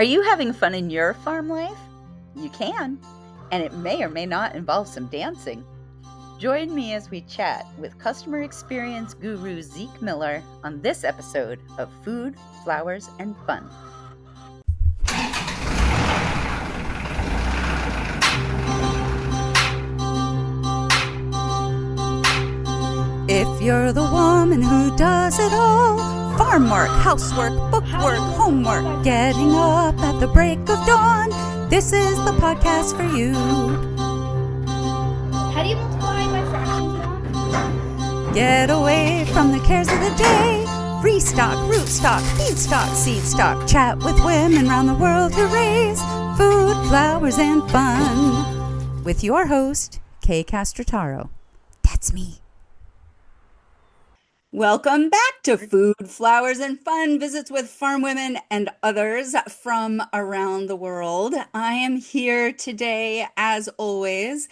Are you having fun in your farm life? You can, and it may or may not involve some dancing. Join me as we chat with customer experience guru Zeke Miller on this episode of Food, Flowers, and Fun. If you're the woman who does it all, farm work, housework, bookwork, homework, getting up at the break of dawn, this is the podcast for you. How do you multiply by fractions, Mom? Get away from the cares of the day. Free stock, root stock, feed stock, seed stock. Chat with women around the world who raise food, flowers, and fun. With your host, Kay Castrataro. That's me. Welcome back to Food, Flowers, and Fun, visits with farm women and others from around the world. I am here today, as always,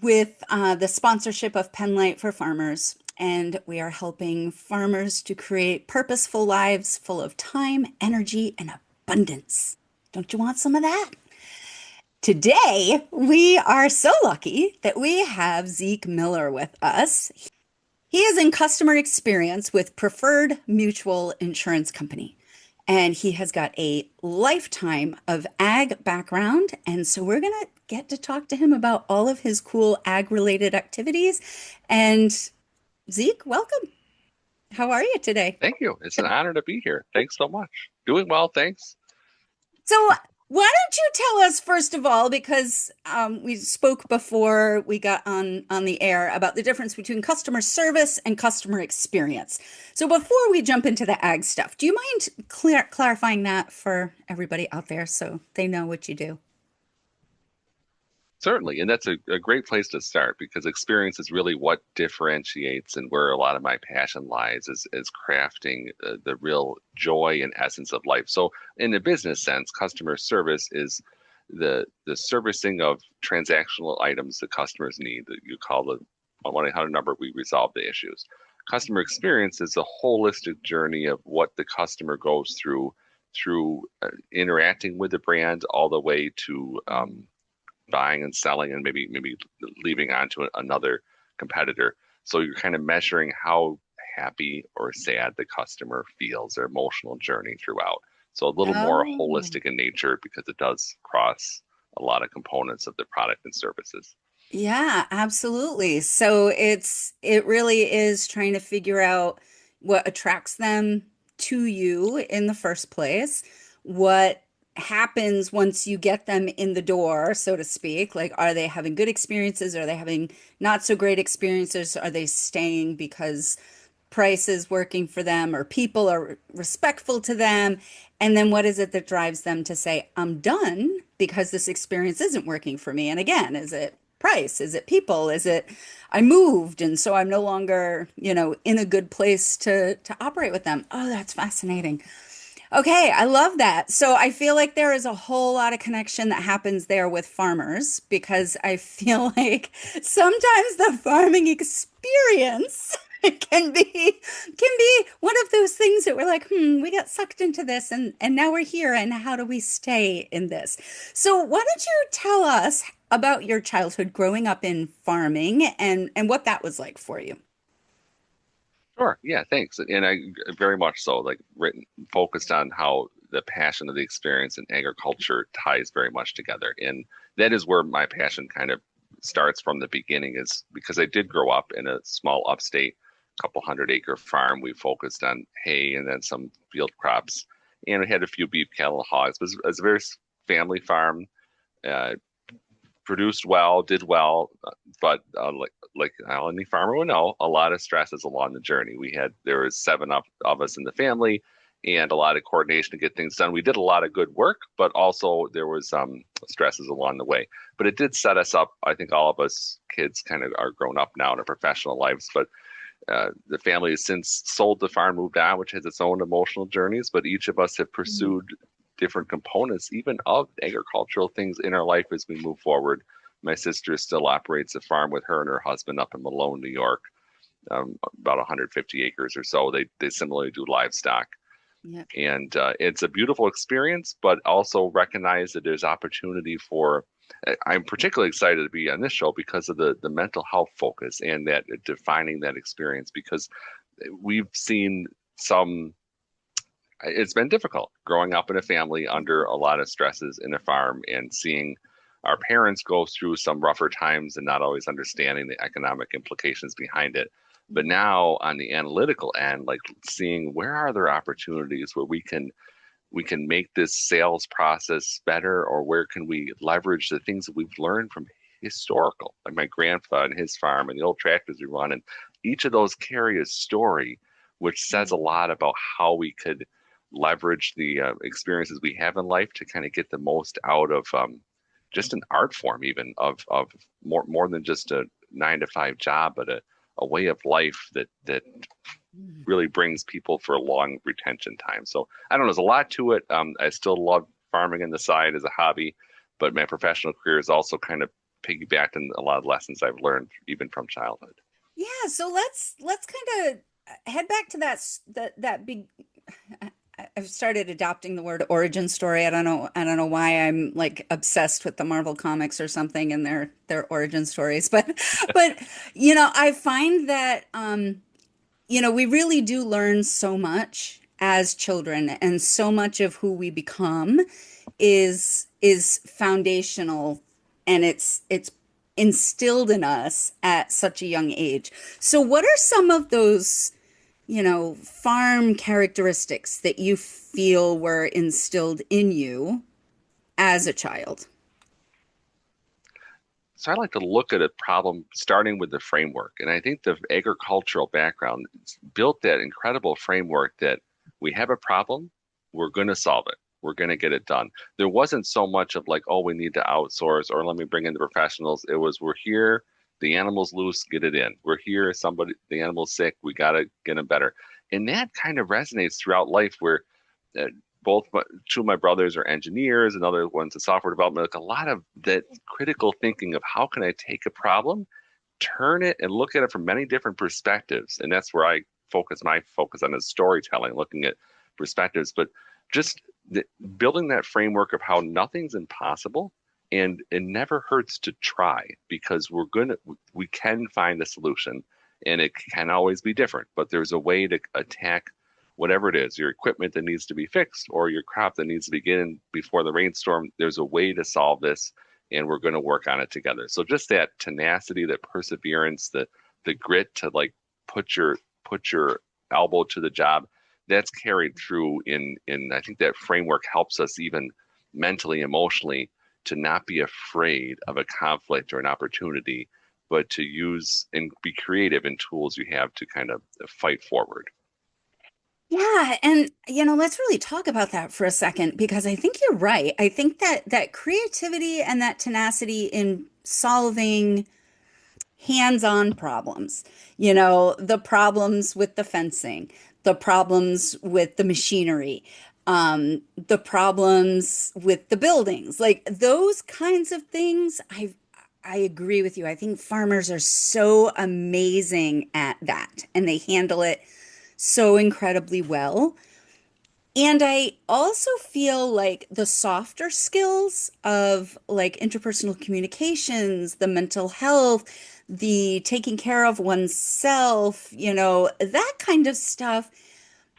with the sponsorship of Penlight for Farmers, and we are helping farmers to create purposeful lives full of time, energy, and abundance. Don't you want some of that? Today, we are so lucky that we have Zeke Miller with us. He is in customer experience with Preferred Mutual Insurance Company, and he has got a lifetime of ag background. And so we're going to get to talk to him about all of his cool ag-related activities. And Zeke, welcome. How are you today? Thank you. It's an honor to be here. Thanks so much. Doing well, thanks. So why don't you tell us, first of all, because we spoke before we got on the air about the difference between customer service and customer experience. So before we jump into the ag stuff, do you mind clarifying that for everybody out there so they know what you do? Certainly. And that's a great place to start, because experience is really what differentiates and where a lot of my passion lies is crafting the real joy and essence of life. So in a business sense, customer service is the servicing of transactional items that customers need. That you call the 1-800 number, we resolve the issues. Customer experience is a holistic journey of what the customer goes through interacting with the brand all the way to buying and selling and maybe leaving on to another competitor. So you're kind of measuring how happy or sad the customer feels, their emotional journey throughout. So a little more holistic in nature, because it does cross a lot of components of the product and services. Yeah, absolutely. So it really is trying to figure out what attracts them to you in the first place, what happens once you get them in the door, so to speak. Like, are they having good experiences? Are they having not so great experiences? Are they staying because price is working for them or people are respectful to them? And then what is it that drives them to say, I'm done because this experience isn't working for me? And again, is it price? Is it people? Is it I moved and so I'm no longer, in a good place to operate with them? Oh, that's fascinating. Okay, I love that. So I feel like there is a whole lot of connection that happens there with farmers, because I feel like sometimes the farming experience can be one of those things that we're like, we got sucked into this and now we're here, and how do we stay in this? So why don't you tell us about your childhood growing up in farming and what that was like for you? Sure. Yeah, thanks. And I very much so, like, focused on how the passion of the experience and agriculture ties very much together. And that is where my passion kind of starts from the beginning, is because I did grow up in a small upstate, couple 100-acre farm. We focused on hay and then some field crops. And we had a few beef, cattle, and hogs. But it was a very family farm. Produced well, did well, but like any farmer would know, a lot of stresses along the journey. There was 7 of us in the family, and a lot of coordination to get things done. We did a lot of good work, but also there was stresses along the way. But it did set us up. I think all of us kids kind of are grown up now in our professional lives, but the family has since sold the farm, moved on, which has its own emotional journeys. But each of us have pursued different components, even of agricultural things in our life as we move forward. My sister still operates a farm with her and her husband up in Malone, New York, about 150 acres or so. They similarly do livestock. Yeah. And it's a beautiful experience, but also recognize that there's opportunity for. I'm particularly excited to be on this show because of the mental health focus and that defining that experience because we've seen some. It's been difficult growing up in a family under a lot of stresses in a farm and seeing our parents go through some rougher times and not always understanding the economic implications behind it. But Mhm. now on the analytical end, like seeing where are there opportunities where we can make this sales process better, or where can we leverage the things that we've learned from historical, like my grandpa and his farm and the old tractors we run, and each of those carry a story, which says a lot about how we could leverage the experiences we have in life to kind of get the most out of just an art form, even of more than just a 9 to 5 job, but a way of life that Mhm. really brings people for a long retention time. So I don't know, there's a lot to it. I still love farming on the side as a hobby, but my professional career is also kind of piggybacked on a lot of lessons I've learned even from childhood. Yeah, so let's kind of head back to that big I've started adopting the word origin story. I don't know why I'm like obsessed with the Marvel comics or something and their origin stories. But I find that we really do learn so much as children, and so much of who we become is foundational, and it's instilled in us at such a young age. So what are some of those, farm characteristics that you feel were instilled in you as a child? So I like to look at a problem starting with the framework. And I think the agricultural background built that incredible framework that we have a problem, we're going to solve it. We're going to get it done. There wasn't so much of like, oh, we need to outsource or let me bring in the professionals. It was, we're here, the animal's loose, get it in. We're here, somebody, the animal's sick, we got to get them better. And that kind of resonates throughout life where uh, two of my brothers are engineers, another one's in software development. Like a lot of that critical thinking of how can I take a problem, turn it, and look at it from many different perspectives. And that's where I focus my focus on is storytelling, looking at perspectives, but just the, building that framework of how nothing's impossible. And it never hurts to try because we can find a solution and it can always be different, but there's a way to attack whatever it is, your equipment that needs to be fixed or your crop that needs to be getting before the rainstorm. There's a way to solve this, and we're going to work on it together. So just that tenacity, that perseverance, the grit to like put your elbow to the job, that's carried through in I think that framework helps us even mentally, emotionally to not be afraid of a conflict or an opportunity, but to use and be creative in tools you have to kind of fight forward. Yeah, and let's really talk about that for a second because I think you're right. I think that creativity and that tenacity in solving hands-on problems, the problems with the fencing, the problems with the machinery, the problems with the buildings, like those kinds of things, I agree with you. I think farmers are so amazing at that and they handle it so incredibly well. And I also feel like the softer skills of like interpersonal communications, the mental health, the taking care of oneself, that kind of stuff,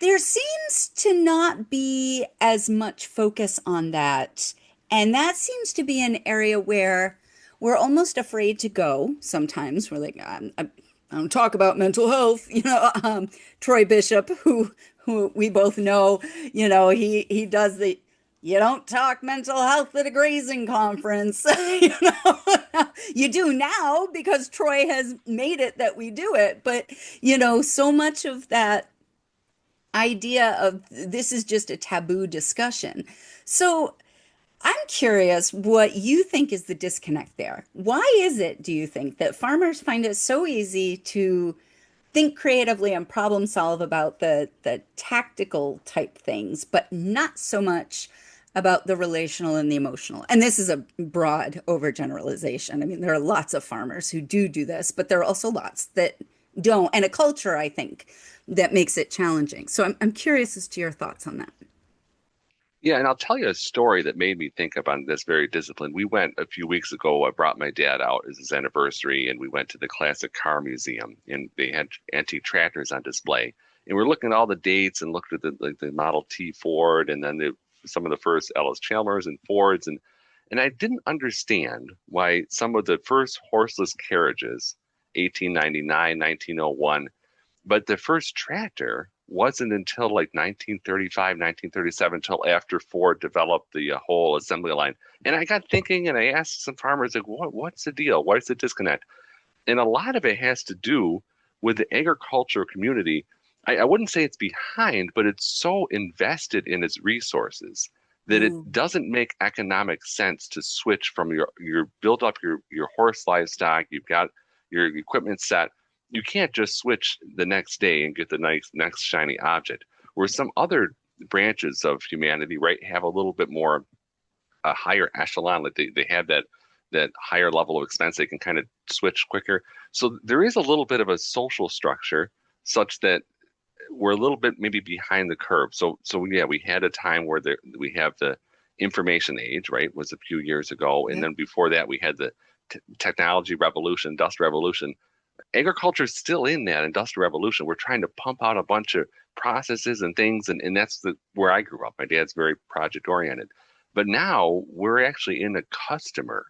there seems to not be as much focus on that. And that seems to be an area where we're almost afraid to go sometimes. We're like, I don't talk about mental health. Troy Bishop, who we both know, he does the you don't talk mental health at a grazing conference. You do now because Troy has made it that we do it. But, so much of that idea of this is just a taboo discussion. So I'm curious what you think is the disconnect there. Why is it, do you think, that farmers find it so easy to think creatively and problem solve about the tactical type things, but not so much about the relational and the emotional? And this is a broad overgeneralization. I mean, there are lots of farmers who do this, but there are also lots that don't, and a culture, I think, that makes it challenging. So I'm curious as to your thoughts on that. Yeah, and I'll tell you a story that made me think about this very discipline. We went a few weeks ago. I brought my dad out as his anniversary, and we went to the Classic Car Museum, and they had antique tractors on display. And we're looking at all the dates and looked at the Model T Ford, and then some of the first Ellis Chalmers and Fords, and I didn't understand why some of the first horseless carriages, 1899, 1901. But the first tractor wasn't until like 1935, 1937, until after Ford developed the whole assembly line. And I got thinking, and I asked some farmers, like, what's the deal? What's the disconnect? And a lot of it has to do with the agriculture community. I wouldn't say it's behind, but it's so invested in its resources that it Ooh. doesn't make economic sense to switch from your build up your horse livestock, you've got your equipment set. You can't just switch the next day and get the next shiny object. Where some other branches of humanity, right, have a little bit more a higher echelon, like they have that higher level of expense, they can kind of switch quicker. So there is a little bit of a social structure such that we're a little bit maybe behind the curve. So yeah, we had a time where we have the information age, right, was a few years ago, and Yep. then before that we had the technology revolution, industrial revolution. Agriculture is still in that industrial revolution. We're trying to pump out a bunch of processes and things, and that's where I grew up. My dad's very project oriented. But now we're actually in a customer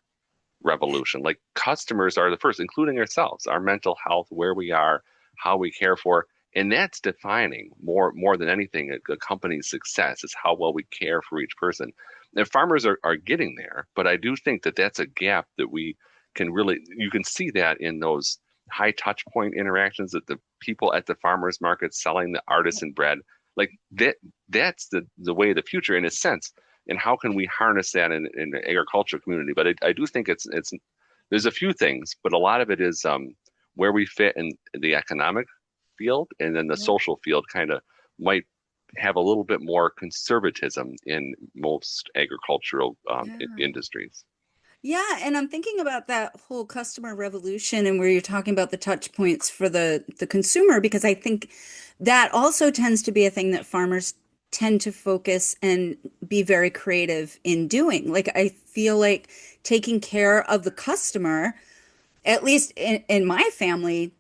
revolution. Like customers are the first, including ourselves, our mental health, where we are, how we care for. And that's defining more than anything a company's success is how well we care for each person. And farmers are getting there, but I do think that that's a gap that we can really, you can see that in those high touch point interactions that the people at the farmers market selling the artisan bread, like that's the way of the future in a sense. And how can we harness that in the agricultural community? But I do think it's there's a few things, but a lot of it is where we fit in the economic field, and then the Yep. social field kind of might have a little bit more conservatism in most agricultural Yeah. industries. Yeah, and I'm thinking about that whole customer revolution and where you're talking about the touch points for the consumer because I think that also tends to be a thing that farmers tend to focus and be very creative in doing. Like I feel like taking care of the customer, at least in my family,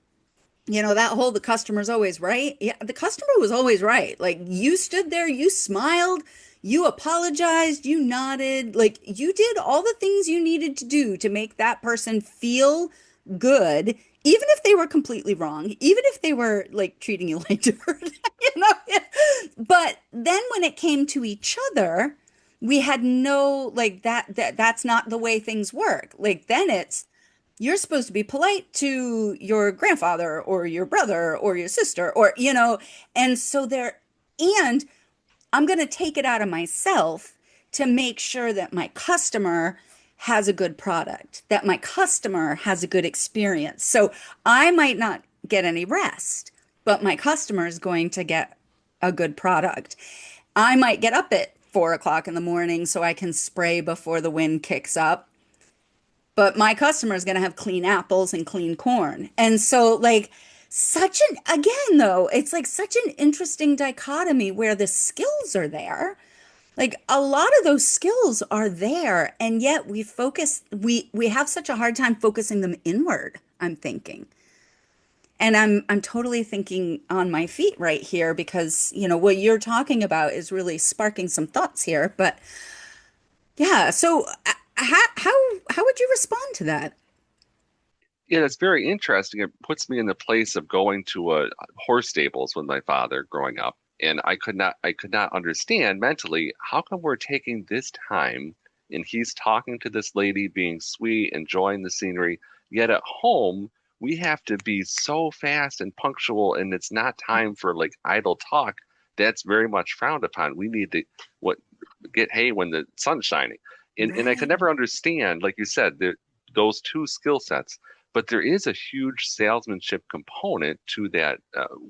that whole the customer's always right. Yeah, the customer was always right. Like you stood there, you smiled, you apologized, you nodded, like you did all the things you needed to do to make that person feel good, even if they were completely wrong, even if they were like treating you like dirt, you know. But then when it came to each other, we had no like that's not the way things work. Like then it's you're supposed to be polite to your grandfather or your brother or your sister or and so there and I'm going to take it out of myself to make sure that my customer has a good product, that my customer has a good experience. So I might not get any rest, but my customer is going to get a good product. I might get up at 4 o'clock in the morning so I can spray before the wind kicks up, but my customer is going to have clean apples and clean corn. And so, like, again, though, it's like such an interesting dichotomy where the skills are there. Like a lot of those skills are there, and yet we have such a hard time focusing them inward, I'm thinking. And I'm totally thinking on my feet right here because, what you're talking about is really sparking some thoughts here. But yeah, so how would you respond to that? Yeah, that's very interesting. It puts me in the place of going to a horse stables with my father growing up, and I could not understand mentally how come we're taking this time and he's talking to this lady, being sweet, enjoying the scenery, yet at home we have to be so fast and punctual, and it's not time for like idle talk. That's very much frowned upon. We need to what get hay when the sun's shining, and I could Right. never understand, like you said, those two skill sets, but there is a huge salesmanship component to that,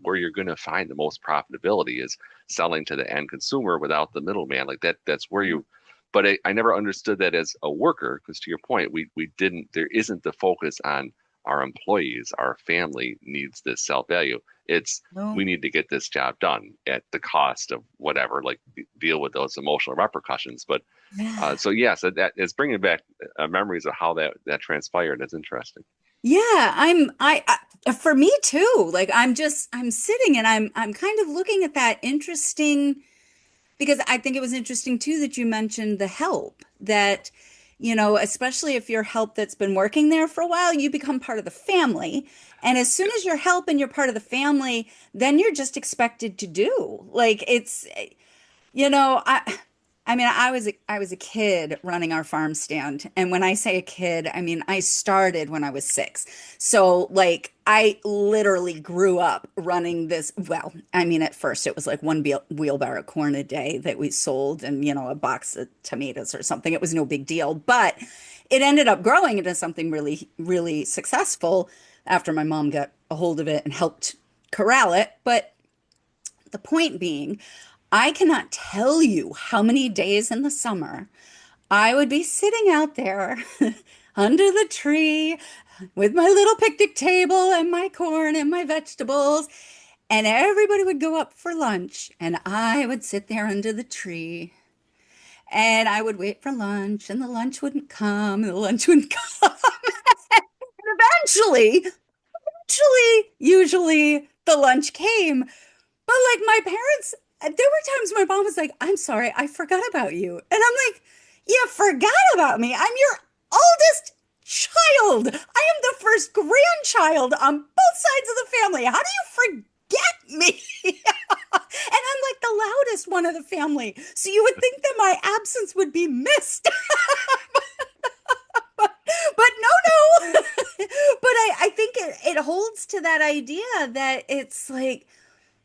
where you're going to find the most profitability is selling to the end consumer without the middleman. Like that's where Yeah. you. But I never understood that as a worker because to your point, we didn't. There isn't the focus on our employees, our family needs this self-value. It's No. we need to get this job done at the cost of whatever, like deal with those emotional repercussions. But Yeah. so yes, that is bringing back memories of how that transpired. That's interesting. Yeah, for me too. Like I'm sitting and I'm kind of looking at that interesting because I think it was interesting too that you mentioned the help that, especially if you're help that's been working there for a while, you become part of the family. And as soon as Yes. you're help and you're part of the family, then you're just expected to do. Like it's you know, I mean, I was a kid running our farm stand, and when I say a kid, I mean I started when I was 6. So like I literally grew up running this. Well, I mean, at first it was like one wheelbarrow of corn a day that we sold, and a box of tomatoes or something. It was no big deal, but it ended up growing into something really, really successful after my mom got a hold of it and helped corral it. But the point being, I cannot tell you how many days in the summer I would be sitting out there under the tree with my little picnic table and my corn and my vegetables, and everybody would go up for lunch, and I would sit there under the tree. And I would wait for lunch, and the lunch wouldn't come, and the lunch wouldn't come. And usually, the lunch came. But like my parents, there were times my mom was like, "I'm sorry, I forgot about you." And I'm like, "You forgot about me? I'm your oldest child. I am the first grandchild on both sides of the family. How do you forget me?" And I'm like the loudest one of the family. So you would think that my absence would be missed. But no, no. But I think it holds to that idea that it's like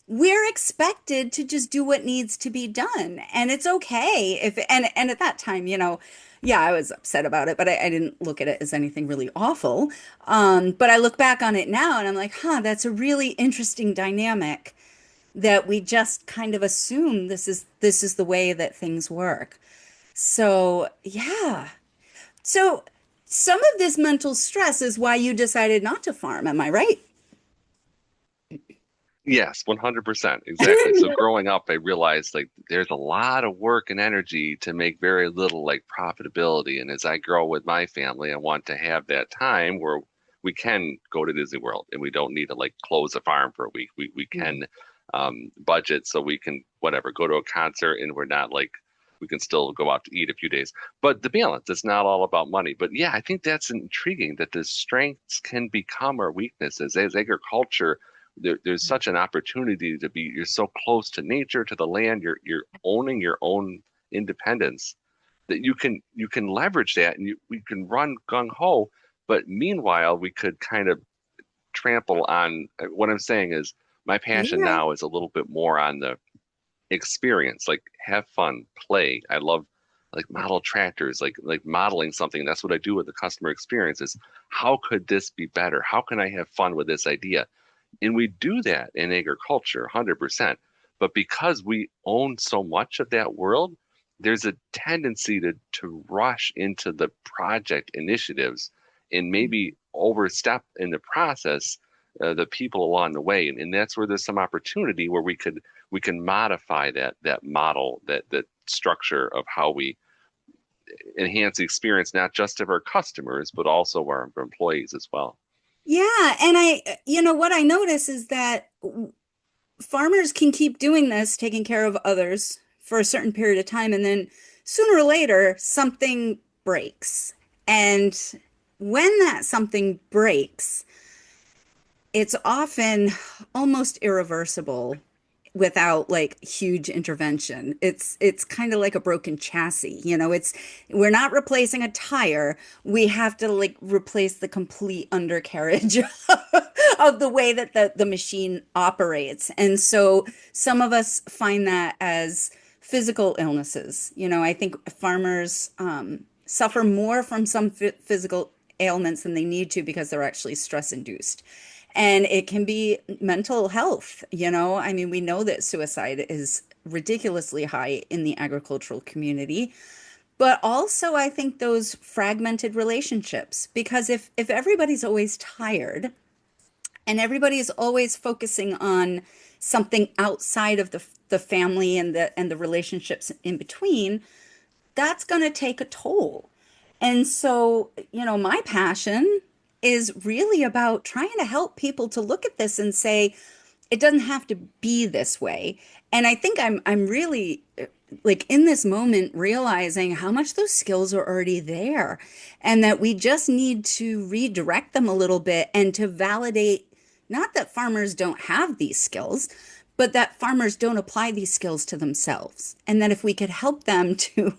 we're expected to just do what needs to be done. And it's okay if and at that time, yeah, I was upset about it, but I didn't look at it as anything really awful. But I look back on it now and I'm like, that's a really interesting dynamic that we just kind of assume this is the way that things work. So, yeah. So some of this mental stress is why you decided not to farm, am I right? Yes, 100%. Exactly. So growing up, I realized like there's a lot of work and energy to make very little like profitability. And as I grow with my family, I want to have that time where we can go to Disney World and we don't need to like close a farm for a week. We can budget so we can whatever go to a concert and we're not like we can still go out to eat a few days. But the balance, it's not all about money. But yeah, I think that's intriguing that the strengths can become our weaknesses as agriculture there's such an opportunity to be you're so close to nature to the land you're owning your own independence that you can leverage that and we can run gung-ho but meanwhile we could kind of trample on what I'm saying is my passion Yeah. now is a little bit more on the experience like have fun play I love like model tractors like modeling something that's what I do with the customer experience is how could this be better how can I have fun with this idea and we do that in agriculture, 100%. But because we own so much of that world, there's a tendency to rush into the project initiatives and maybe overstep in the process the people along the way. And that's where there's some opportunity where we can modify that model, that structure of how we enhance the experience, not just of our customers, but also our employees as well. Yeah, and what I notice is that farmers can keep doing this, taking care of others for a certain period of time, and then sooner or later something breaks. And when that something breaks, it's often almost irreversible without like huge intervention. It's kind of like a broken chassis, it's we're not replacing a tire. We have to like replace the complete undercarriage of the way that the machine operates. And so some of us find that as physical illnesses. I think farmers suffer more from some physical ailments than they need to because they're actually stress induced. And it can be mental health, I mean, we know that suicide is ridiculously high in the agricultural community. but also I think those fragmented relationships, because if everybody's always tired and everybody is always focusing on something outside of the family and the relationships in between, that's going to take a toll. And so, my passion is really about trying to help people to look at this and say, it doesn't have to be this way. And I think I'm really like in this moment realizing how much those skills are already there and that we just need to redirect them a little bit and to validate not that farmers don't have these skills, but that farmers don't apply these skills to themselves. And that if we could help them to,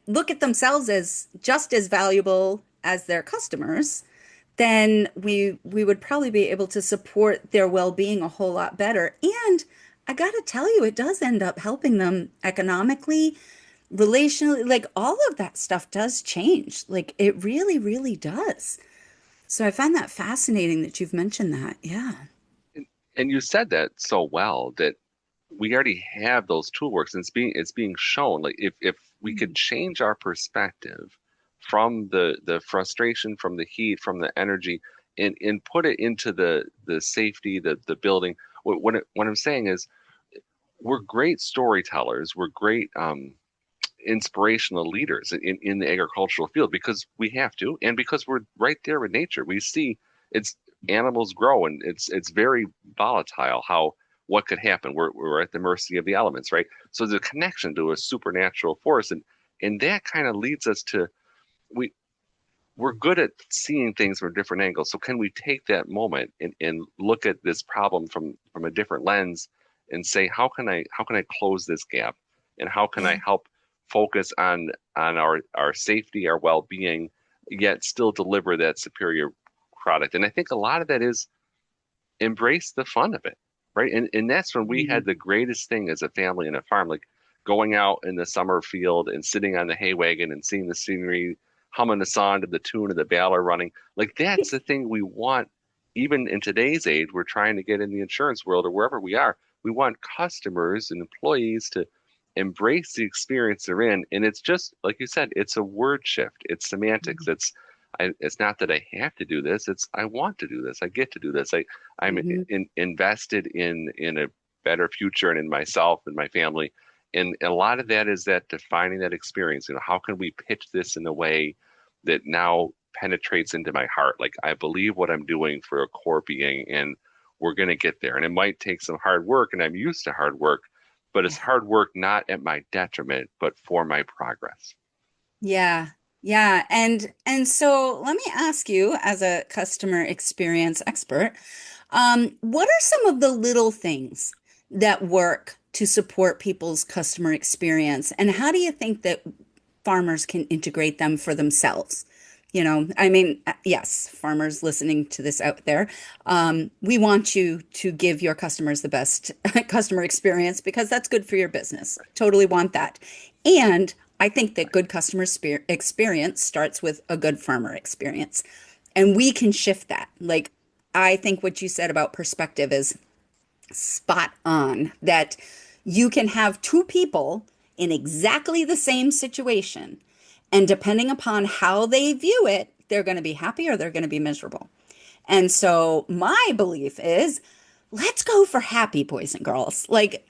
look at themselves as just as valuable as their customers, then we would probably be able to support their well-being a whole lot better. And I got to tell you, it does end up helping them economically, relationally, like all of that stuff does change. Like it really, really does. So I find that fascinating that you've mentioned that. Yeah. And you said that so well that we already have those toolworks and it's being shown. Like if we could change our perspective from the frustration, from the heat, from the energy, and put it into the safety, the building. What I'm saying is we're great storytellers, we're great inspirational leaders in the agricultural field because we have to, and because we're right there with nature. We see it's animals grow, and it's very volatile how what could happen. We're at the mercy of the elements, right? So the connection to a supernatural force, and that kind of leads us to we we're good at seeing things from different angles. So can we take that moment and look at this problem from a different lens and say, how can I close this gap? And how can I Yeah. help focus on our safety, our well-being, yet still deliver that superior product? And I think a lot of that is embrace the fun of it, right? And that's when we had Mhm. the greatest thing as a family in a farm, like going out in the summer field and sitting on the hay wagon and seeing the scenery, humming a song to the tune of the baler running. Like that's the thing we want. Even in today's age, we're trying to get in the insurance world or wherever we are. We want customers and employees to embrace the experience they're in. And it's just like you said, it's a word shift. It's semantics. It's not that I have to do this. It's I want to do this. I get to do this. I'm Mhm. invested in a better future and in myself and my family. And a lot of that is that defining that experience. How can we pitch this in a way that now penetrates into my heart? Like I believe what I'm doing for a core being, and we're going to get there. And it might take some hard work, and I'm used to hard work, but it's hard work not at my detriment, but for my progress. Yeah. Yeah. And so let me ask you, as a customer experience expert, what are some of the little things that work to support people's customer experience? And how do you think that farmers can integrate them for themselves? I mean, yes, farmers listening to this out there, we want you to give your customers the best customer experience because that's good for your business. Totally want that. And I think that good customer experience starts with a good farmer experience. And we can shift that. Like, I think what you said about perspective is spot on, that you can have two people in exactly the same situation. And depending upon how they view it, they're going to be happy or they're going to be miserable. And so my belief is let's go for happy, boys and girls. Like,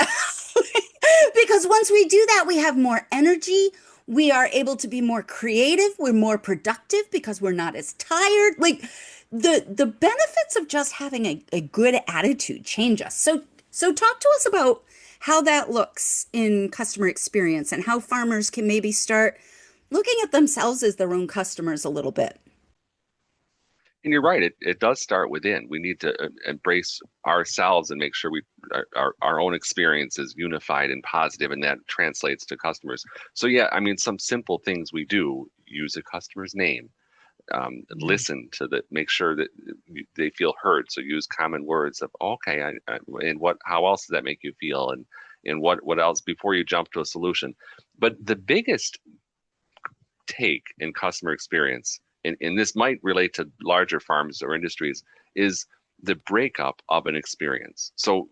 because once we do that, we have more energy. We are able to be more creative. We're more productive because we're not as tired. Like the benefits of just having a good attitude change us. So talk to us about how that looks in customer experience and how farmers can maybe start looking at themselves as their own customers a little bit. And you're right, it does start within. We need to embrace ourselves and make sure our own experience is unified and positive, and that translates to customers. So yeah, I mean, some simple things we do: use a customer's name, Yeah. listen to the, make sure that they feel heard. So use common words of okay, and how else does that make you feel, and what else before you jump to a solution. But the biggest take in customer experience, and this might relate to larger farms or industries, is the breakup of an experience. So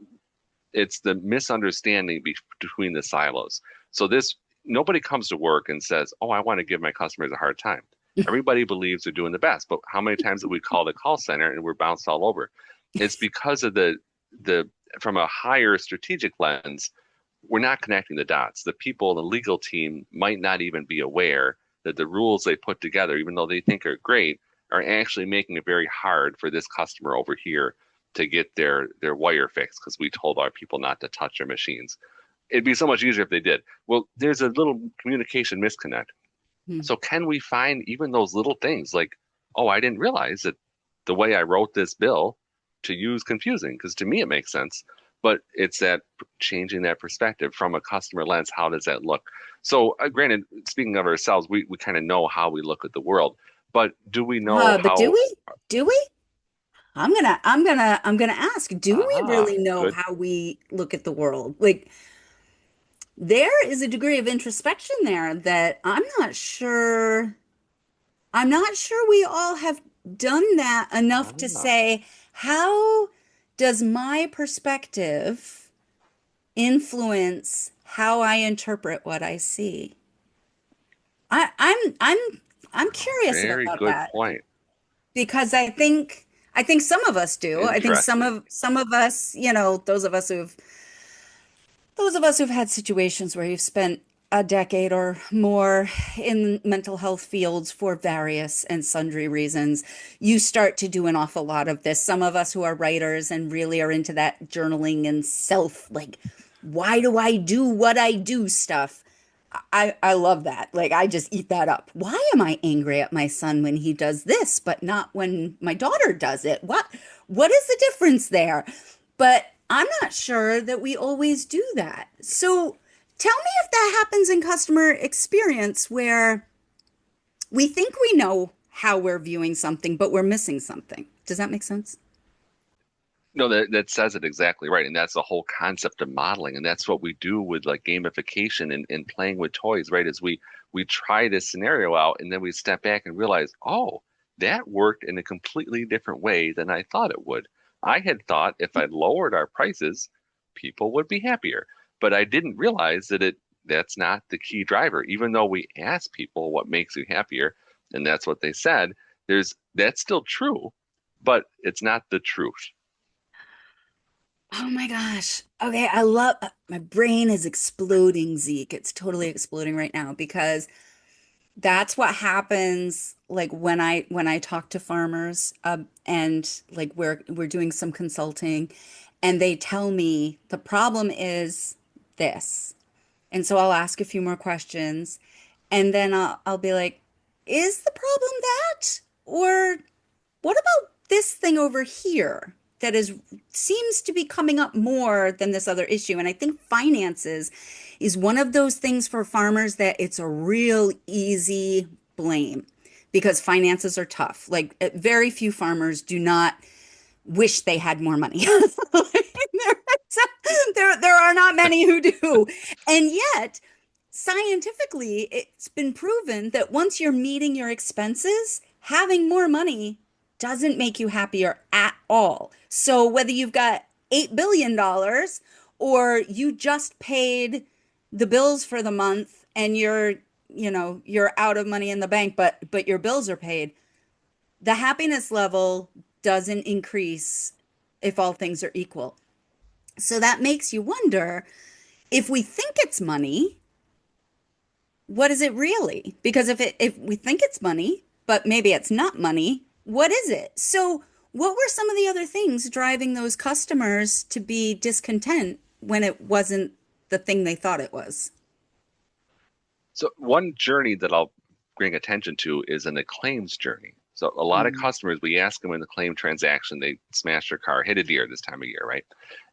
it's the misunderstanding between the silos. So this nobody comes to work and says, "Oh, I want to give my customers a hard time." Everybody believes they're doing the best, but how many times do we call the call center and we're bounced all over? It's because of the from a higher strategic lens, we're not connecting the dots. The people, the legal team might not even be aware that the rules they put together, even though they think are great, are actually making it very hard for this customer over here to get their wire fixed because we told our people not to touch their machines. It'd be so much easier if they did. Well, there's a little communication misconnect. Hmm. So can we find even those little things like, oh, I didn't realize that the way I wrote this bill to you is confusing because to me it makes sense, but it's that changing that perspective from a customer lens. How does that look? So, granted, speaking of ourselves, we kind of know how we look at the world, but do we know But do how? we? Do we? I'm gonna ask, do we Ah, really know good. how we look at the world? Like, there is a degree of introspection there that I'm not sure we all have done that enough to Ah, say, how does my perspective influence how I interpret what I see? I'm curious very about good that point. because I think some of us do. I think some Interesting. of some of us, those of us who've had situations where you've spent a decade or more in mental health fields for various and sundry reasons, you start to do an awful lot of this. Some of us who are writers and really are into that journaling and self, like, why do I do what I do stuff? I love that. Like, I just eat that up. Why am I angry at my son when he does this, but not when my daughter does it? What is the difference there? But I'm not sure that we always do that. So tell me if that happens in customer experience where we think we know how we're viewing something, but we're missing something. Does that make sense? No, that says it exactly right. And that's the whole concept of modeling. And that's what we do with like gamification and playing with toys, right? Is we try this scenario out and then we step back and realize, oh, that worked in a completely different way than I thought it would. I had thought if I lowered our prices, people would be happier. But I didn't realize that's not the key driver. Even though we asked people what makes you happier, and that's what they said, that's still true, but it's not the truth. Oh my gosh. Okay, I love my brain is exploding, Zeke. It's totally exploding right now because that's what happens like when I talk to farmers and like we're doing some consulting and they tell me the problem is this. And so I'll ask a few more questions and then I'll be like, is the problem that? Or what about this thing over here that is seems to be coming up more than this other issue? And I think finances is one of those things for farmers that it's a real easy blame because finances are tough. Like very few farmers do not wish they had more money. there are not many who do. And yet, scientifically, it's been proven that once you're meeting your expenses, having more money doesn't make you happier at all. So whether you've got $8 billion dollars or you just paid the bills for the month and you're out of money in the bank, but your bills are paid, the happiness level doesn't increase if all things are equal. So that makes you wonder, if we think it's money, what is it really? Because if we think it's money, but maybe it's not money, what is it? So what were some of the other things driving those customers to be discontent when it wasn't the thing they thought it was? So one journey that I'll bring attention to is in the claims journey. So a lot of Mm. customers, we ask them in the claim transaction, they smashed their car, hit a deer this time of year, right?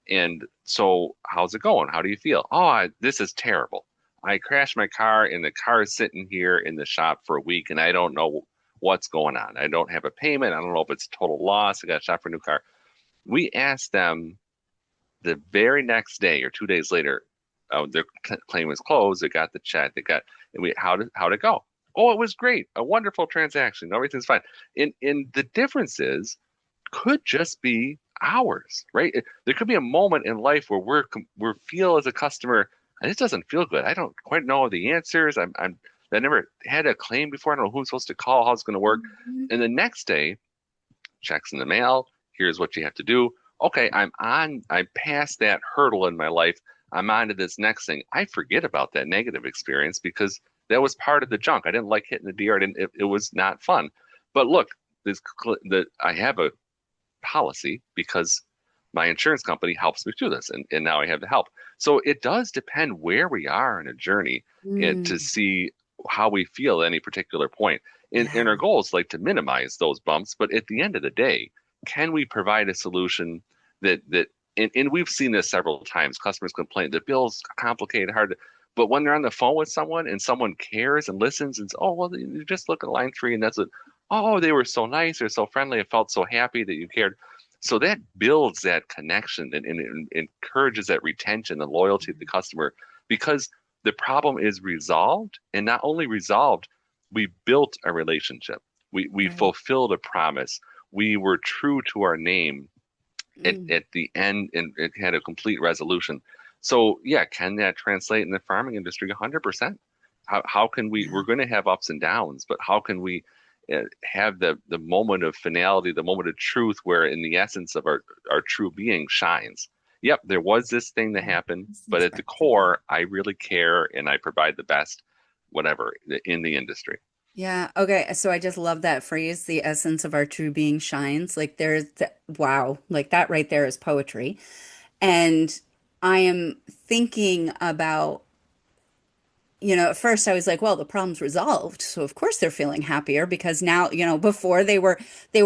And so how's it going? How do you feel? Oh, this is terrible. I crashed my car and the car is sitting here in the shop for a week and I don't know what's going on. I don't have a payment. I don't know if it's total loss. I got a shop for a new car. We asked them the very next day or 2 days later, their claim was closed. They got the check. And we, how'd it go? Oh, it was great. A wonderful transaction. Everything's fine. And the difference is, could just be hours, right? There could be a moment in life where we feel as a customer this doesn't feel good. I don't quite know the answers. I never had a claim before. I don't know who I'm supposed to call, how it's going to work. Mhm. And the next day, checks in the mail. Here's what you have to do. Okay, I passed that hurdle in my life. I'm on to this next thing. I forget about that negative experience because that was part of the junk. I didn't like hitting the deer. It was not fun. But look, I have a policy because my insurance company helps me through this, and now I have the help. So it does depend where we are in a journey to Mm, see how we feel at any particular point. And yeah. our goal is like to minimize those bumps, but at the end of the day, can we provide a solution that and we've seen this several times. Customers complain the bill's complicated, hard, but when they're on the phone with someone and someone cares and listens and says, oh well, you just look at line three and that's it. Oh, they were so nice, they're so friendly. I felt so happy that you cared. So that builds that connection and encourages that retention and loyalty to the customer because the problem is resolved. And not only resolved, we built a relationship. We Right. fulfilled a promise. We were true to our name Mm, at the end and it had a complete resolution. So yeah, can that translate in the farming industry? 100%. How can we're yeah. going to have ups and downs, but how can we have the moment of finality, the moment of truth where in the essence of our true being shines? Yep, there was this thing that Yeah. happened, but Essence of at our the true being. core, I really care and I provide the best, whatever, in the industry. Yeah. Okay. So I just love that phrase, the essence of our true being shines. Like wow, like that right there is poetry. And I am thinking about, at first I was like, well, the problem's resolved. So of course they're feeling happier because now, before they were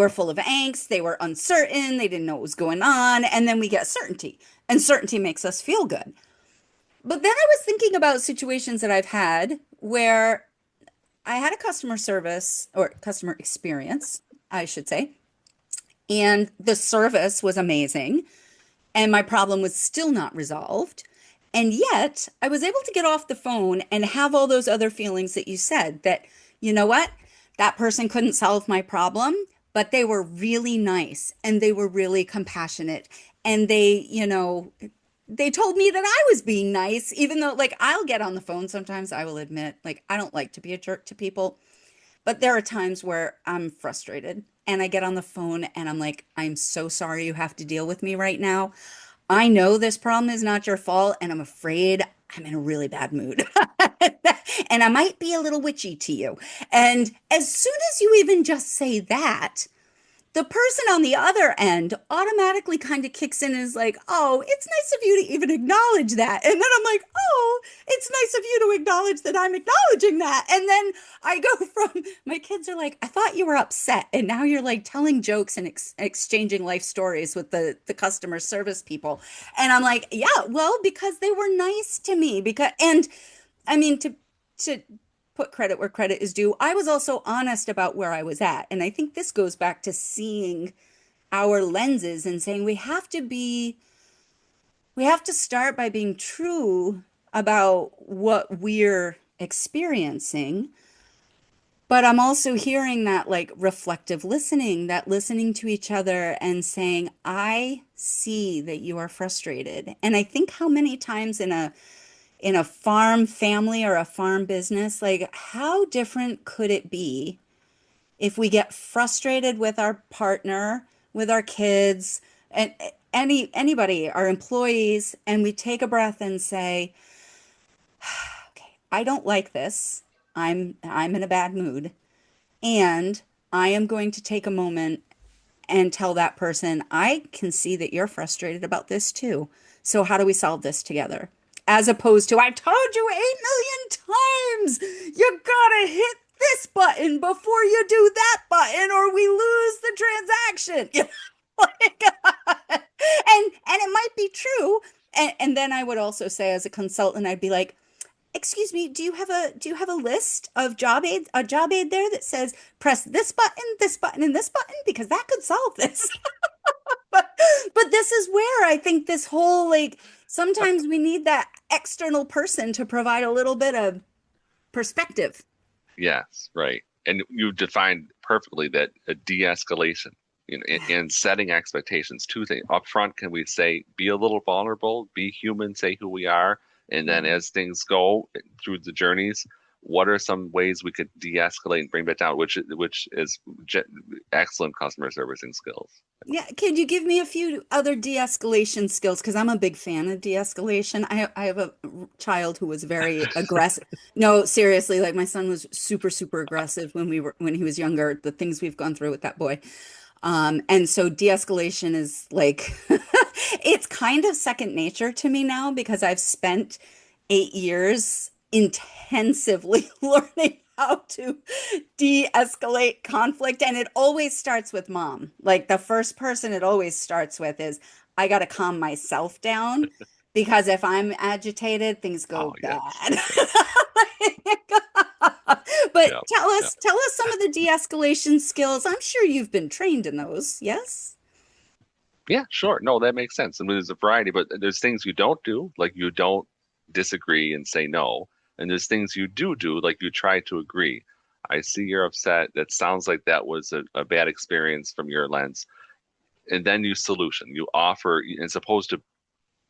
full of angst, they were uncertain, they didn't know what was going on, and then we get certainty. And certainty makes us feel good. But then I was thinking about situations that I've had where I had a customer service or customer experience, I should say, and the service was amazing, and my problem was still not resolved. And yet, I was able to get off the phone and have all those other feelings that you said that, you know what? That person couldn't solve my problem, but they were really nice and they were really compassionate. And they told me that I was being nice, even though, like, I'll get on the phone sometimes, I will admit, like, I don't like to be a jerk to people. But there are times where I'm frustrated and I get on the phone and I'm like, I'm so sorry you have to deal with me right now. I know this problem is not your fault, and I'm afraid I'm in a really bad mood. And I might be a little witchy to you. And as soon as you even just say that, the person on the other end automatically kind of kicks in and is like, oh, it's nice of you to even acknowledge that. And then I'm like, oh, it's nice of you to acknowledge that I'm acknowledging that. And then I go from my kids are like, I thought you were upset. And now you're like telling jokes and exchanging life stories with the customer service people. And I'm like, yeah, well, because they were nice to me. And I mean, to put credit where credit is due, I was also honest about where I was at. And I think this goes back to seeing our lenses and saying we have to start by being true about what we're experiencing. But I'm also hearing that like reflective listening, that listening to each other and saying, I see that you are frustrated. And I think how many times in a farm family or a farm business, like how different could it be if we get frustrated with our partner, with our kids, and anybody, our employees, and we take a breath and say, okay, I don't like this. I'm in a bad mood, and I am going to take a moment and tell that person, I can see that you're frustrated about this too. So how do we solve this together? As opposed to, I told you 8 million times, you gotta hit this button before you do that button, or we lose the transaction. Like, and it might be true. And then I would also say, as a consultant, I'd be like, excuse me, do you have a list of job aid there that says press this button, and this button because that could solve this. but but this is where I think this whole like sometimes we need that external person to provide a little bit of perspective. Yes, right. And you defined perfectly that a de-escalation, Yeah. and setting expectations. Two things. Up front, can we say, be a little vulnerable, be human, say who we are, And then Mhm. as things go through the journeys, what are some ways we could de-escalate and bring that down, which is excellent customer servicing skills. Yeah, could you give me a few other de-escalation skills? Because I'm a big fan of de-escalation. I have a child who was very aggressive. No, seriously, like my son was super, super aggressive when he was younger, the things we've gone through with that boy. And so de-escalation is like it's kind of second nature to me now because I've spent 8 years intensively learning how to de-escalate conflict. And it always starts with mom. Like the first person it always starts with is I got to calm myself down because if I'm agitated, things Oh go yes, bad. yeah, But yeah, yeah. tell us some of the de-escalation skills. I'm sure you've been trained in those. Yes? Yeah, sure. No, that makes sense. I mean, there's a variety, but there's things you don't do, like you don't disagree and say no. And there's things you do, like you try to agree. I see you're upset. That sounds like that was a bad experience from your lens. And then you solution. You offer, as opposed to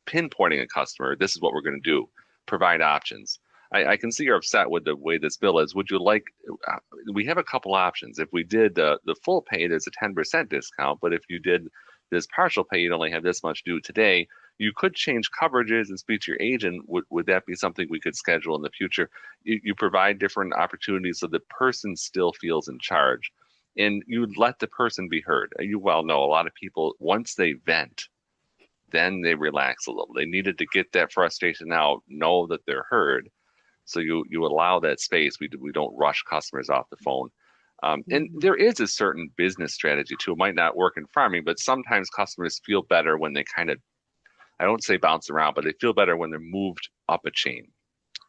pinpointing a customer, this is what we're going to do, provide options. I can see you're upset with the way this bill is. Would you like, uh, we have a couple options. If we did the full pay, there's a 10% discount, but if you did this partial pay, you'd only have this much due today. You could change coverages and speak to your agent. Would that be something we could schedule in the future? You provide different opportunities so the person still feels in charge and you let the person be heard. You well know a lot of people, once they vent, then they relax a little. They needed to get that frustration out, know that they're heard. So you allow that space. We don't rush customers off the phone. And Mhm. there is a certain business strategy too. It might not work in farming, but sometimes customers feel better when they kind of, I don't say bounce around, but they feel better when they're moved up a chain.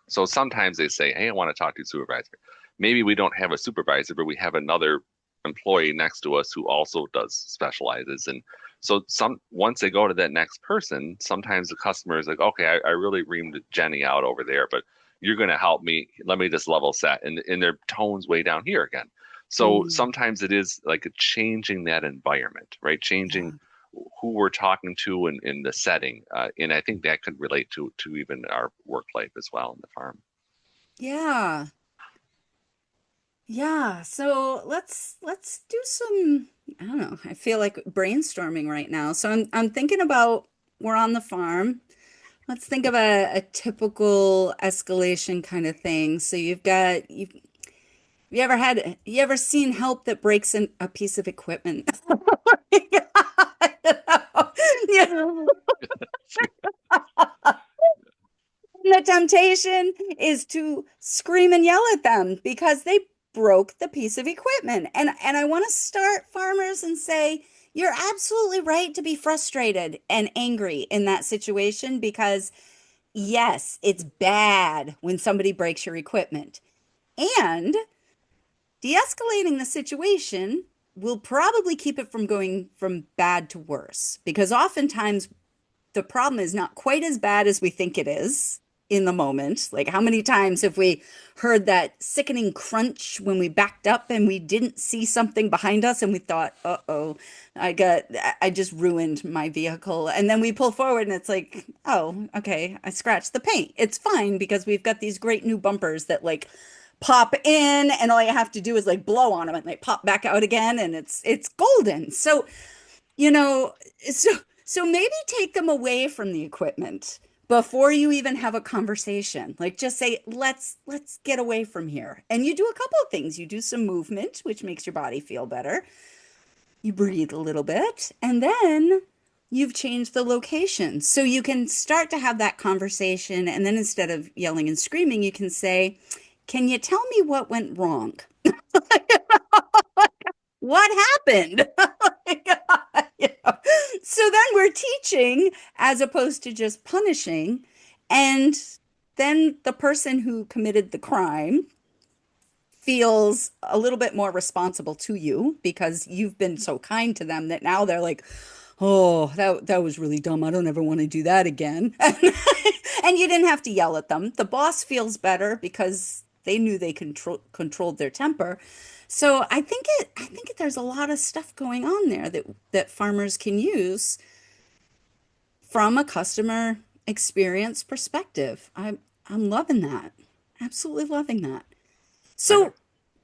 So sometimes they say, hey, I want to talk to a supervisor. Maybe we don't have a supervisor, but we have another employee next to us who also does specializes. And so once they go to that next person, sometimes the customer is like, okay, I really reamed Jenny out over there, but you're going to help me. Let me just level set. And their tone's way down here again. So Mm, sometimes it is like a changing that environment, right? Changing yeah. who we're talking to in the setting. And I think that could relate to even our work life as well in the farm. Yeah. Yeah. So let's do some, I don't know. I feel like brainstorming right now. So I'm thinking about we're on the farm. Let's think of a typical escalation kind of thing. So you ever seen help that breaks a piece of equipment? Yeah. The temptation is to scream and yell at them because they broke the piece of equipment. And I want to start farmers and say, you're absolutely right to be frustrated and angry in that situation because yes, it's bad when somebody breaks your equipment. And de-escalating the situation will probably keep it from going from bad to worse because oftentimes the problem is not quite as bad as we think it is in the moment. Like, how many times have we heard that sickening crunch when we backed up and we didn't see something behind us and we thought, uh-oh, I just ruined my vehicle. And then we pull forward and it's like, oh, okay, I scratched the paint. It's fine because we've got these great new bumpers that like pop in and all you have to do is like blow on them and they pop back out again and it's golden. So you know, so so maybe take them away from the equipment before you even have a conversation. Like just say, let's get away from here. And you do a couple of things. You do some movement, which makes your body feel better. You breathe a little bit, and then you've changed the location. So you can start to have that conversation, and then instead of yelling and screaming, you can say, "Can you tell me what went wrong? What happened?" You know? So then we're teaching as opposed to just punishing. And then the person who committed the crime feels a little bit more responsible to you because you've been so kind to them that now they're like, oh, that was really dumb. I don't ever want to do that again. And you didn't have to yell at them. The boss feels better because they knew they controlled their temper. So I think there's a lot of stuff going on there that farmers can use from a customer experience perspective. I'm loving that. Absolutely loving that. Right. So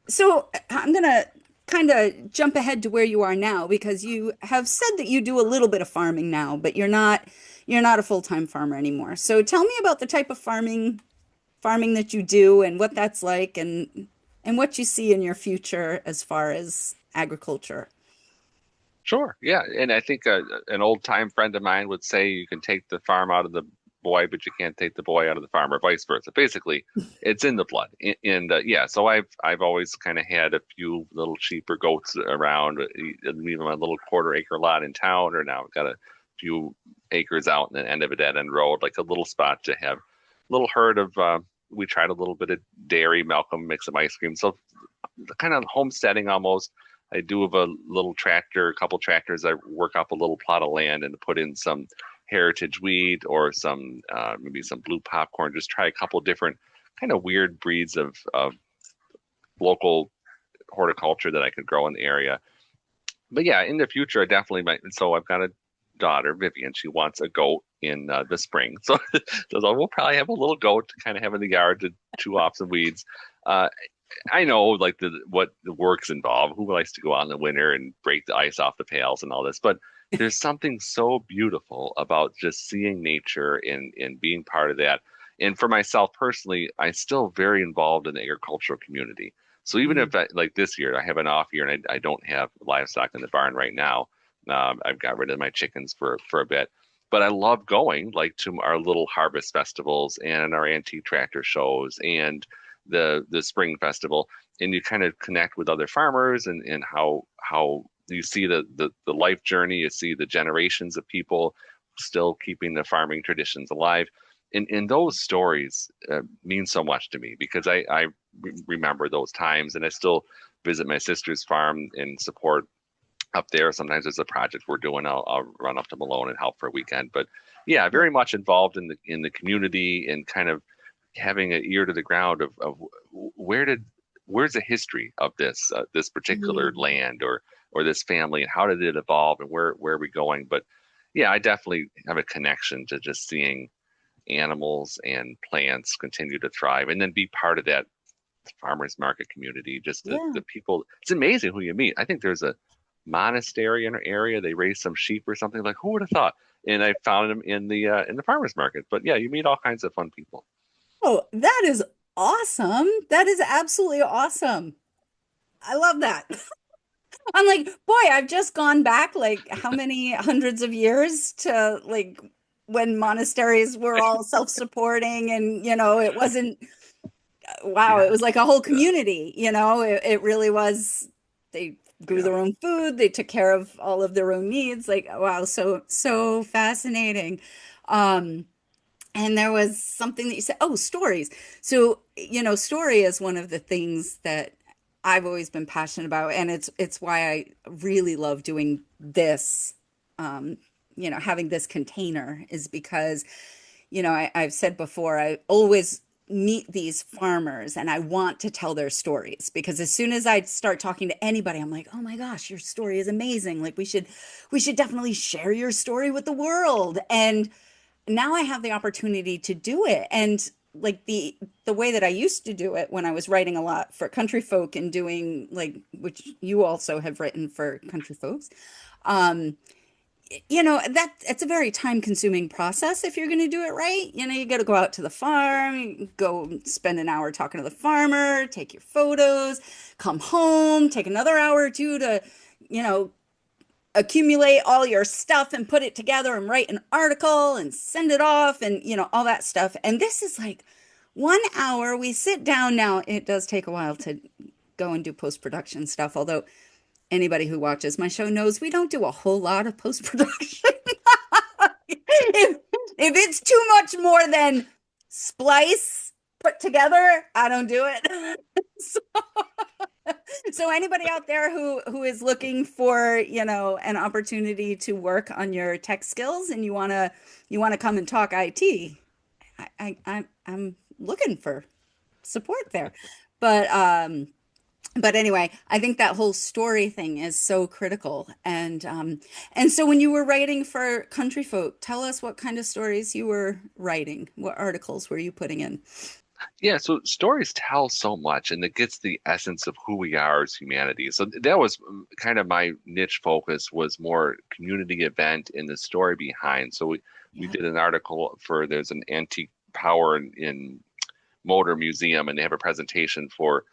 so I'm gonna kind of jump ahead to where you are now because you have said that you do a little bit of farming now, but you're not a full-time farmer anymore. So tell me about the type of farming that you do and what that's like and what you see in your future as far as agriculture. Sure. Yeah. And I think an old time friend of mine would say you can take the farm out of the boy, but you can't take the boy out of the farm, or vice versa. Basically, it's in the blood. And yeah, so I've always kind of had a few little sheep or goats around, even my little quarter acre lot in town, or now I've got a few acres out in the end of a dead end road, like a little spot to have a little herd of. We tried a little bit of dairy, milk 'em, make some ice cream. So kind of homesteading almost. I do have a little tractor, a couple tractors. I work up a little plot of land and put in some heritage wheat or some maybe some blue popcorn. Just try a couple different kind of weird breeds of local horticulture that I could grow in the area. But yeah, in the future, I definitely might. So I've got a daughter, Vivian. She wants a goat in the spring. So we'll probably have a little goat to kind of have in the yard to chew off some weeds. Uh, I know like what the work's involved. Who likes to go out in the winter and break the ice off the pails and all this? But there's something so beautiful about just seeing nature and being part of that. And for myself personally, I'm still very involved in the agricultural community. So even Mm. if like this year I have an off year and I don't have livestock in the barn right now, I've got rid of my chickens for a bit. But I love going like to our little harvest festivals and our antique tractor shows and the spring festival, and you kind of connect with other farmers and how you see the life journey, you see the generations of people still keeping the farming traditions alive. And those stories mean so much to me because I remember those times, and I still visit my sister's farm and support up there. Sometimes there's a project we're doing. I'll run up to Malone and help for a weekend. But yeah, Yeah. very much involved in the community and kind of having an ear to the ground of where did where's the history of this particular Mm. land or this family, and how did it evolve, and where are we going? But yeah, I definitely have a connection to just seeing animals and plants continue to thrive and then be part of that farmers market community. Just Yeah. the people, it's amazing who you meet. I think there's a monastery in our area. They raise some sheep or something. Like, who would have thought? And I found them in the farmers market. But yeah, you meet all kinds of fun people. Oh, that is awesome. That is absolutely awesome. I love that. I'm like, boy, I've just gone back like how many hundreds of years to like when monasteries were all self-supporting and it wasn't wow, it Yeah, was like a whole yeah, community, it really was they grew yeah. their own food, they took care of all of their own needs. Like, wow, so fascinating. Um And there was something that you said, oh, stories. So, story is one of the things that I've always been passionate about, and it's why I really love doing this, um, having this container is because, I've said before, I always meet these farmers and I want to tell their stories because as soon as I start talking to anybody, I'm like, oh my gosh, your story is amazing. Like we should definitely share your story with the world. And now I have the opportunity to do it. And like the way that I used to do it when I was writing a lot for country folk and doing like which you also have written for country folks. Um, that it's a very time consuming process if you're going to do it right. You got to go out to the farm, go spend an hour talking to the farmer, take your photos, come home, take another hour or two to, you know, accumulate all your stuff and put it together and write an article and send it off and all that stuff. And this is like 1 hour. We sit down now. It does take a while to go and do post-production stuff, although anybody who watches my show knows we don't do a whole lot of post-production. If it's too much more than splice put together, I don't do it. So so anybody out there who is looking for, an opportunity to work on your tech skills and you want to come and talk IT, I'm looking for support there. But But anyway, I think that whole story thing is so critical. And so when you were writing for Country Folk, tell us what kind of stories you were writing. What articles were you putting in? Yeah, so stories tell so much, and it gets the essence of who we are as humanity. So that was kind of my niche focus was more community event and the story behind. So we Yeah. did an article for there's an antique power in Motor Museum, and they have a presentation for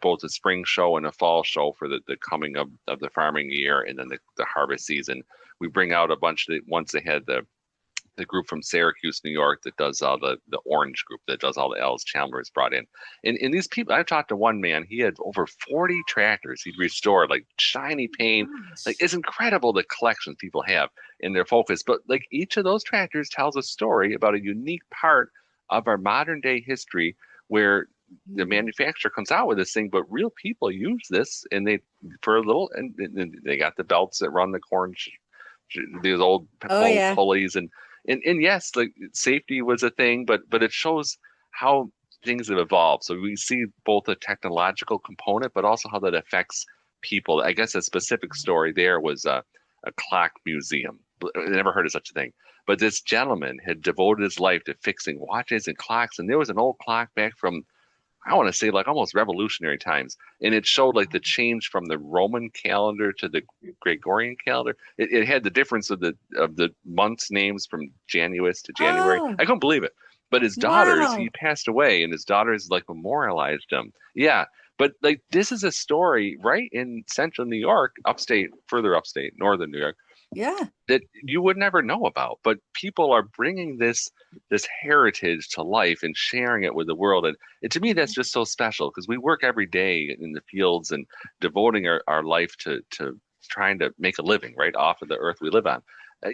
both the spring show and a fall show for the coming of the farming year and then the harvest season. We bring out a bunch of once they had the group from Syracuse, New York, that does all the orange group that does all the L's Chandler's brought in. And these people, I've talked to one man, he had over 40 tractors he'd restored, like shiny paint. Like Gosh. it's incredible the collections people have in their focus. But like each of those tractors tells a story about a unique part of our modern day history where the Mm. manufacturer comes out with this thing, but real people use this and they for a little and they got the belts that run the corn these Oh old yeah. pulleys and yes, like safety was a thing, but it shows how things have evolved. So we see both a technological component, but also how that affects people. I guess a specific story there was a clock museum. I never heard of such a thing. But this gentleman had devoted his life to fixing watches and clocks, and there was an old clock back from I want to say like almost revolutionary times. And it showed like the change from the Roman calendar to the Gregorian calendar. It had the difference of the months names from January to January. Oh, I couldn't believe it. But his daughters, he wow. passed away, and his daughters like memorialized him. Yeah. But like this is a story right in central New York, upstate, further upstate, northern New York, Yeah. that you would never know about. But people are bringing this heritage to life and sharing it with the world. And to me, that's just so special because we work every day in the fields and devoting our life to trying to make a living right off of the earth we live on.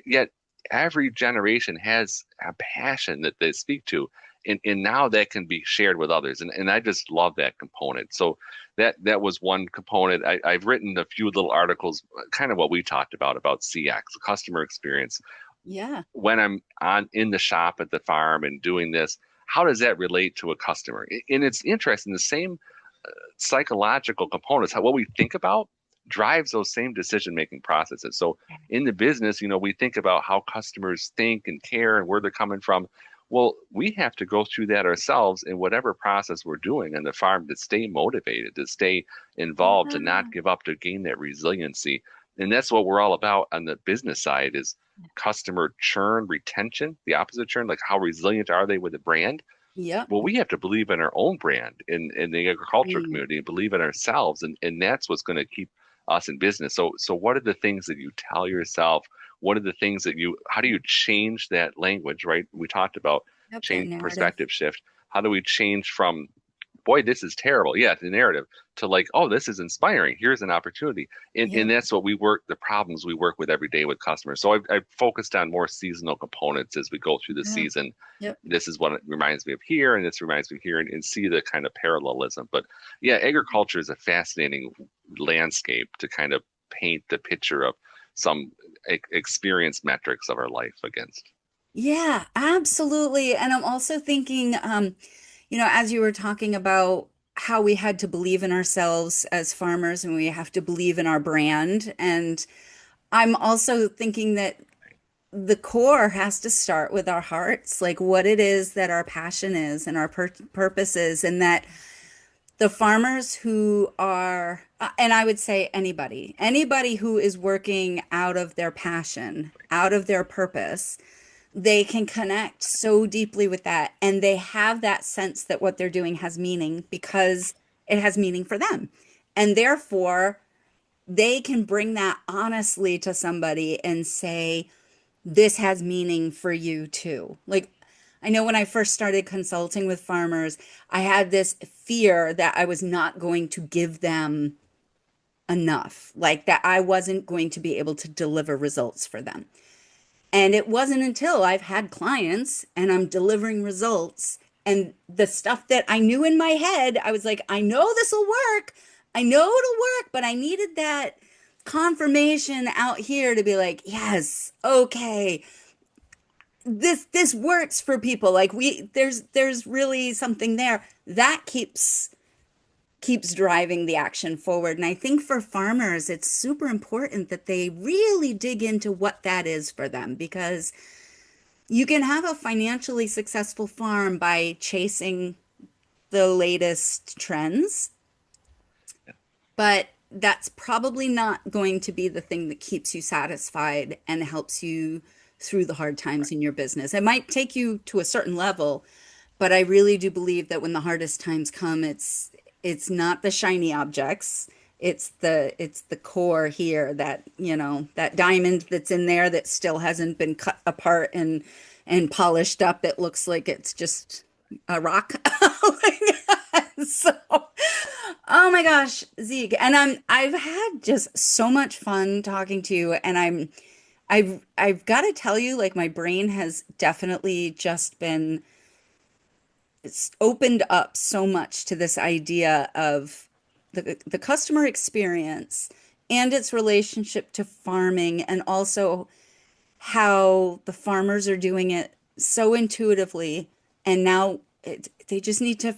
Yet every generation has a passion that they speak to. And now that can be shared with others. And I just love that component. So that was one component. I've written a few little articles, kind of what we talked about CX, customer experience. Yeah. When I'm on in the shop at the farm and doing this, how does that relate to a customer? And it's interesting. The same psychological components, how what we think about drives those same decision making processes. So in the business, we think about how customers think and care and where they're coming from. Well, we have to go through that ourselves in whatever process we're doing on the farm to stay motivated, to stay involved, to not Yeah. give up, to gain that resiliency. And that's what we're all about on the business side is customer churn, retention, the opposite churn, like how resilient are they with the brand? Yep. Well, we have to believe in our own brand in the agriculture Mm. community and believe in ourselves. And that's what's going to keep us in business. So what are the things that you tell yourself? What are the things that how do you change that language, right? We talked about Yep, that change narrative. perspective shift. How do we change from boy, this is terrible. Yeah, the narrative to like, oh, this is inspiring. Here's an opportunity. And Yep. that's what the problems we work with every day with customers. So I've focused on more seasonal components as we go through the Yeah. season. Yep. This is what it reminds me of here, and this reminds me of here, and see the kind of parallelism. But yeah, agriculture is a fascinating landscape to kind of paint the picture of some experience metrics of our life against. Yeah, absolutely. And I'm also thinking, as you were talking about how we had to believe in ourselves as farmers and we have to believe in our brand. And I'm also thinking that the core has to start with our hearts, like what it is that our passion is and our purpose is, and that the farmers who are, and I would say anybody who is working out of their passion, out of their purpose, they can connect so deeply with that. And they have that sense that what they're doing has meaning because it has meaning for them. And therefore, they can bring that honestly to somebody and say, this has meaning for you too. Like, I know when I first started consulting with farmers, I had this fear that I was not going to give them enough, like that I wasn't going to be able to deliver results for them. And it wasn't until I've had clients and I'm delivering results and the stuff that I knew in my head, I was like, I know this will work. I know it'll work, but I needed that confirmation out here to be like, yes, okay, this works for people. Like there's really something there that keeps keeps driving the action forward. And I think for farmers, it's super important that they really dig into what that is for them, because you can have a financially successful farm by chasing the latest trends, but that's probably not going to be the thing that keeps you satisfied and helps you through the hard times in your business. It might take you to a certain level, but I really do believe that when the hardest times come, it's not the shiny objects. It's the core here, that, that diamond that's in there that still hasn't been cut apart and polished up. It looks like it's just a rock. So, oh my gosh, Zeke, and I've had just so much fun talking to you, and I've got to tell you, like, my brain has definitely just been, it's opened up so much to this idea of the customer experience and its relationship to farming, and also how the farmers are doing it so intuitively, and now they just need to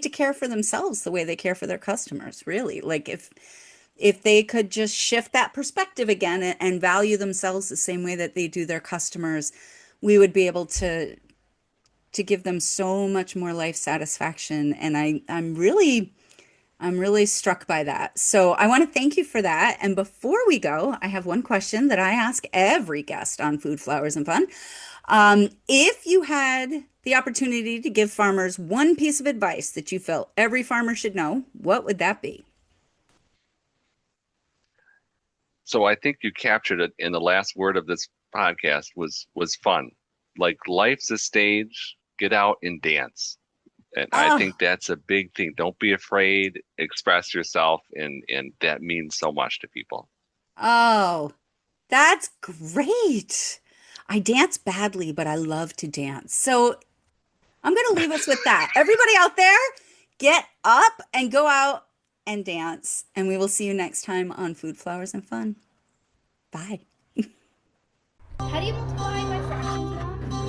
care for themselves the way they care for their customers, really. Like, if they could just shift that perspective again and value themselves the same way that they do their customers, we would be able to give them so much more life satisfaction. And I'm really struck by that. So I want to thank you for that. And before we go, I have one question that I ask every guest on Food, Flowers, and Fun. If you had the opportunity to give farmers one piece of advice that you felt every farmer should know, what would that be? So I think you captured it in the last word of this podcast was fun. Like, life's a stage, get out and dance. And I Oh, think that's a big thing. Don't be afraid, express yourself, and that means so much to people. oh, that's great. I dance badly, but I love to dance. So I'm going to leave us with that. Everybody out there, get up and go out and dance. And we will see you next time on Food, Flowers, and Fun. Bye. How do you multiply by fractions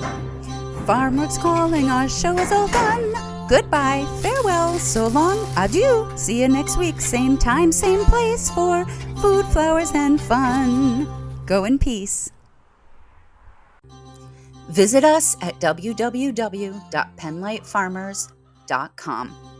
now? Farmers calling, our show is all done. Goodbye, farewell, so long, adieu. See you next week, same time, same place for Food, Flowers, and Fun. Go in peace. Visit us at www.penlightfarmers.com.